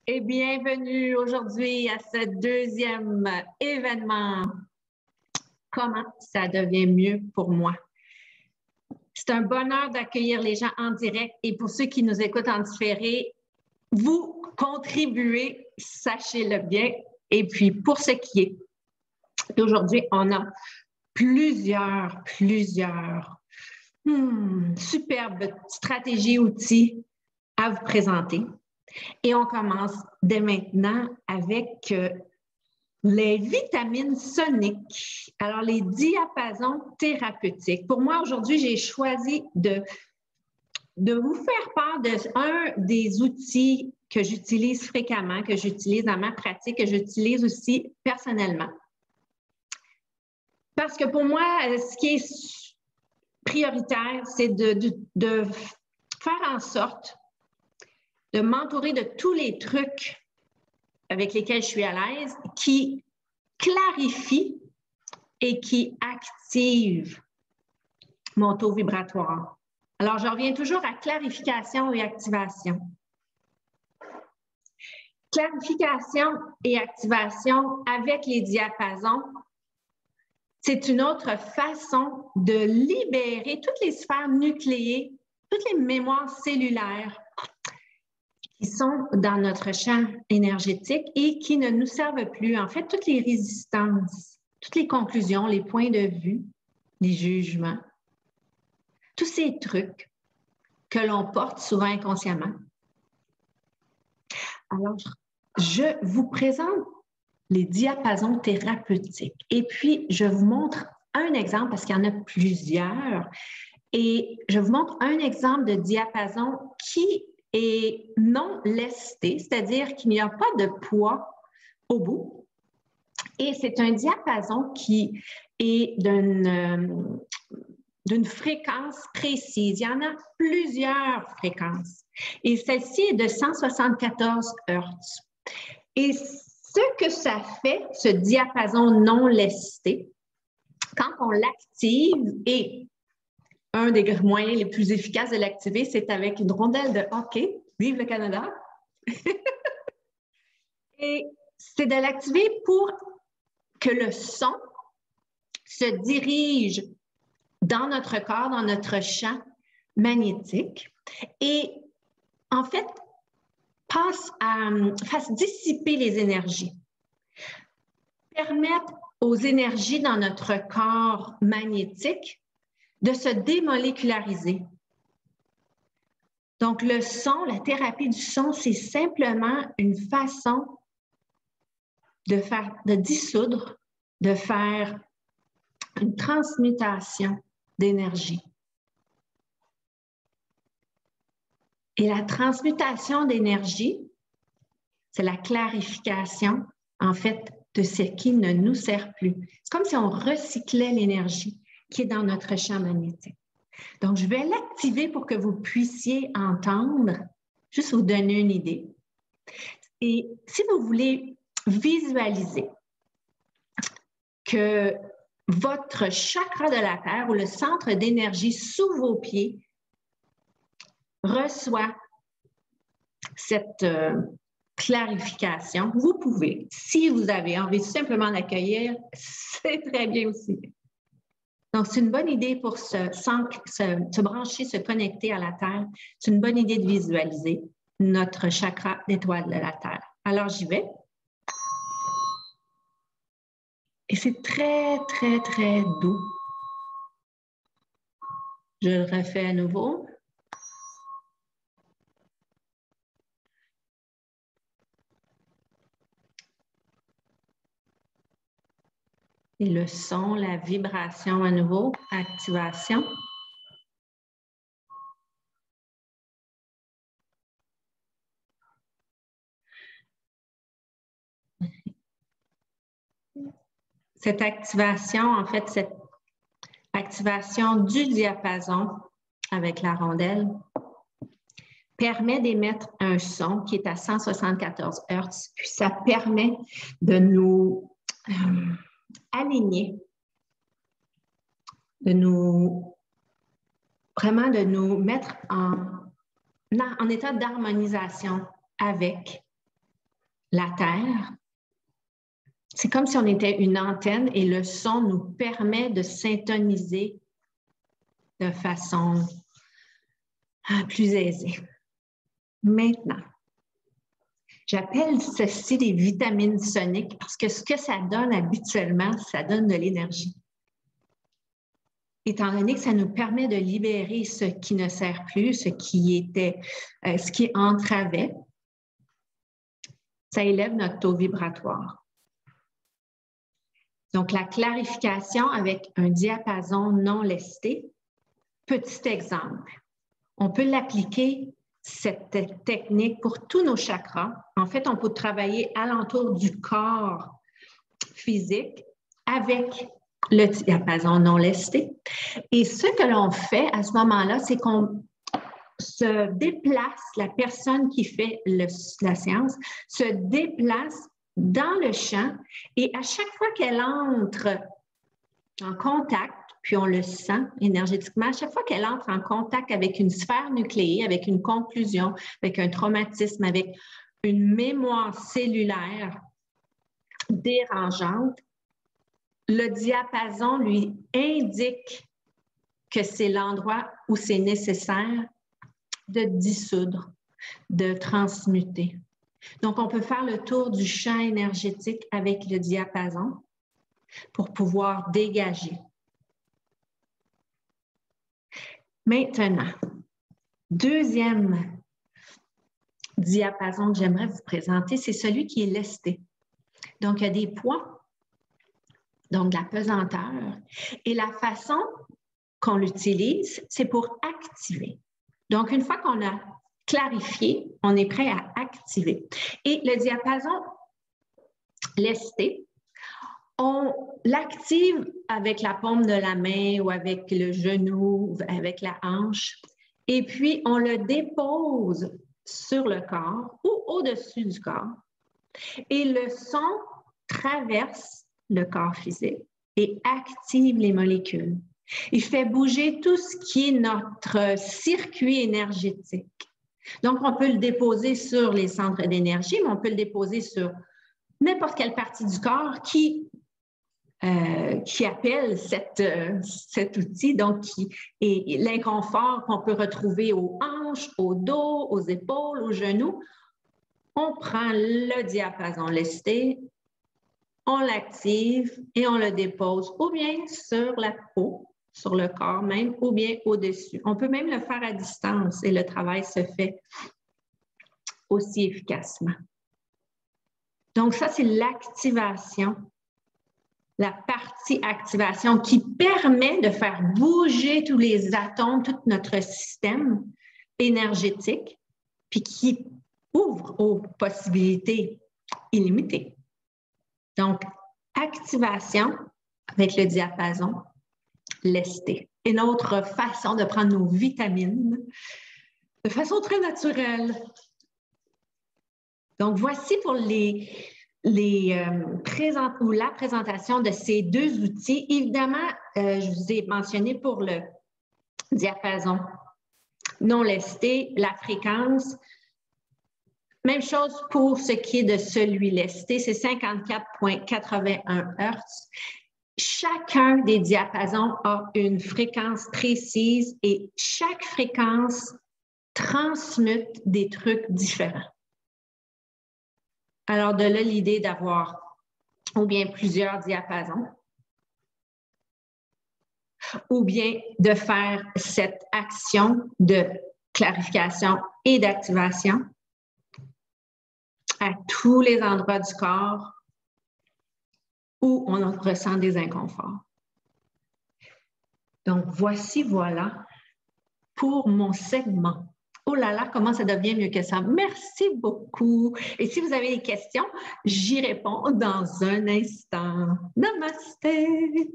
Et bienvenue aujourd'hui à ce deuxième événement. Comment ça devient mieux pour moi? C'est un bonheur d'accueillir les gens en direct et pour ceux qui nous écoutent en différé, vous contribuez, sachez-le bien. Et puis pour ce qui est d'aujourd'hui, on a plusieurs superbes stratégies, outils à vous présenter. Et on commence dès maintenant avec les vitamines soniques. Alors, les diapasons thérapeutiques. Pour moi, aujourd'hui, j'ai choisi de vous faire part d'un des outils que j'utilise fréquemment, que j'utilise dans ma pratique, que j'utilise aussi personnellement. Parce que pour moi, ce qui est prioritaire, c'est de faire en sorte de m'entourer de tous les trucs avec lesquels je suis à l'aise, qui clarifient et qui activent mon taux vibratoire. Alors, je reviens toujours à clarification et activation. Clarification et activation avec les diapasons, c'est une autre façon de libérer toutes les sphères nucléées, toutes les mémoires cellulaires qui sont dans notre champ énergétique et qui ne nous servent plus. En fait, toutes les résistances, toutes les conclusions, les points de vue, les jugements, tous ces trucs que l'on porte souvent inconsciemment. Alors, je vous présente les diapasons thérapeutiques. Et puis, je vous montre un exemple parce qu'il y en a plusieurs. Et je vous montre un exemple de diapason qui est non lesté, c'est-à-dire qu'il n'y a pas de poids au bout. Et c'est un diapason qui est d'une fréquence précise. Il y en a plusieurs fréquences. Et celle-ci est de 174 Hz. Et ce que ça fait, ce diapason non lesté, quand on l'active, et un des moyens les plus efficaces de l'activer, c'est avec une rondelle de hockey. Vive le Canada! Et c'est de l'activer pour que le son se dirige dans notre corps, dans notre champ magnétique et en fait, fasse dissiper les énergies, permettre aux énergies dans notre corps magnétique de se démoléculariser. Donc, le son, la thérapie du son, c'est simplement une façon de dissoudre, de faire une transmutation d'énergie. Et la transmutation d'énergie, c'est la clarification, en fait, de ce qui ne nous sert plus. C'est comme si on recyclait l'énergie qui est dans notre champ magnétique. Donc, je vais l'activer pour que vous puissiez entendre, juste vous donner une idée. Et si vous voulez visualiser que votre chakra de la Terre ou le centre d'énergie sous vos pieds reçoit cette clarification, vous pouvez, si vous avez envie simplement d'accueillir, c'est très bien aussi. Donc, c'est une bonne idée pour se brancher, se connecter à la Terre. C'est une bonne idée de visualiser notre chakra d'étoile de la Terre. Alors, j'y vais. Et c'est très doux. Je le refais à nouveau. Et le son, la vibration à nouveau, activation. Cette activation, en fait, cette activation du diapason avec la rondelle permet d'émettre un son qui est à 174 Hz, puis ça permet de nous aligner, de nous mettre en état d'harmonisation avec la Terre. C'est comme si on était une antenne et le son nous permet de syntoniser de façon plus aisée. Maintenant, j'appelle ceci des vitamines soniques parce que ce que ça donne habituellement, ça donne de l'énergie. Étant donné que ça nous permet de libérer ce qui ne sert plus, ce qui entravait, ça élève notre taux vibratoire. Donc, la clarification avec un diapason non lesté, petit exemple, on peut l'appliquer, cette technique, pour tous nos chakras. En fait, on peut travailler alentour du corps physique avec le diapason non lesté. Et ce que l'on fait à ce moment-là, c'est qu'on se déplace, la personne qui fait la séance se déplace dans le champ et à chaque fois qu'elle entre en contact, puis on le sent énergétiquement, à chaque fois qu'elle entre en contact avec une sphère nucléée, avec une conclusion, avec un traumatisme, avec une mémoire cellulaire dérangeante, le diapason lui indique que c'est l'endroit où c'est nécessaire de dissoudre, de transmuter. Donc, on peut faire le tour du champ énergétique avec le diapason pour pouvoir dégager. Maintenant, deuxième diapason que j'aimerais vous présenter, c'est celui qui est lesté. Donc, il y a des poids, donc de la pesanteur, et la façon qu'on l'utilise, c'est pour activer. Donc, une fois qu'on a clarifié, on est prêt à activer. Et le diapason lesté, on l'active avec la paume de la main ou avec le genou, avec la hanche, et puis on le dépose sur le corps ou au-dessus du corps. Et le son traverse le corps physique et active les molécules. Il fait bouger tout ce qui est notre circuit énergétique. Donc, on peut le déposer sur les centres d'énergie, mais on peut le déposer sur n'importe quelle partie du corps qui appelle cet outil, donc qui est l'inconfort qu'on peut retrouver aux hanches, au dos, aux épaules, aux genoux. On prend le diapason lesté, on l'active et on le dépose ou bien sur la peau, sur le corps même, ou bien au-dessus. On peut même le faire à distance et le travail se fait aussi efficacement. Donc ça, c'est l'activation, la partie activation qui permet de faire bouger tous les atomes, tout notre système énergétique, puis qui ouvre aux possibilités illimitées. Donc, activation avec le diapason lesté. Une autre façon de prendre nos vitamines de façon très naturelle. Donc, voici pour la présentation de ces deux outils. Évidemment, je vous ai mentionné pour le diapason non lesté, la fréquence. Même chose pour ce qui est de celui lesté, c'est 54,81 Hz. Chacun des diapasons a une fréquence précise et chaque fréquence transmute des trucs différents. Alors, de là, l'idée d'avoir ou bien plusieurs diapasons, ou bien de faire cette action de clarification et d'activation à tous les endroits du corps où on ressent des inconforts. Donc, voilà pour mon segment. Oh là là, comment ça devient mieux que ça. Merci beaucoup. Et si vous avez des questions, j'y réponds dans un instant. Namasté!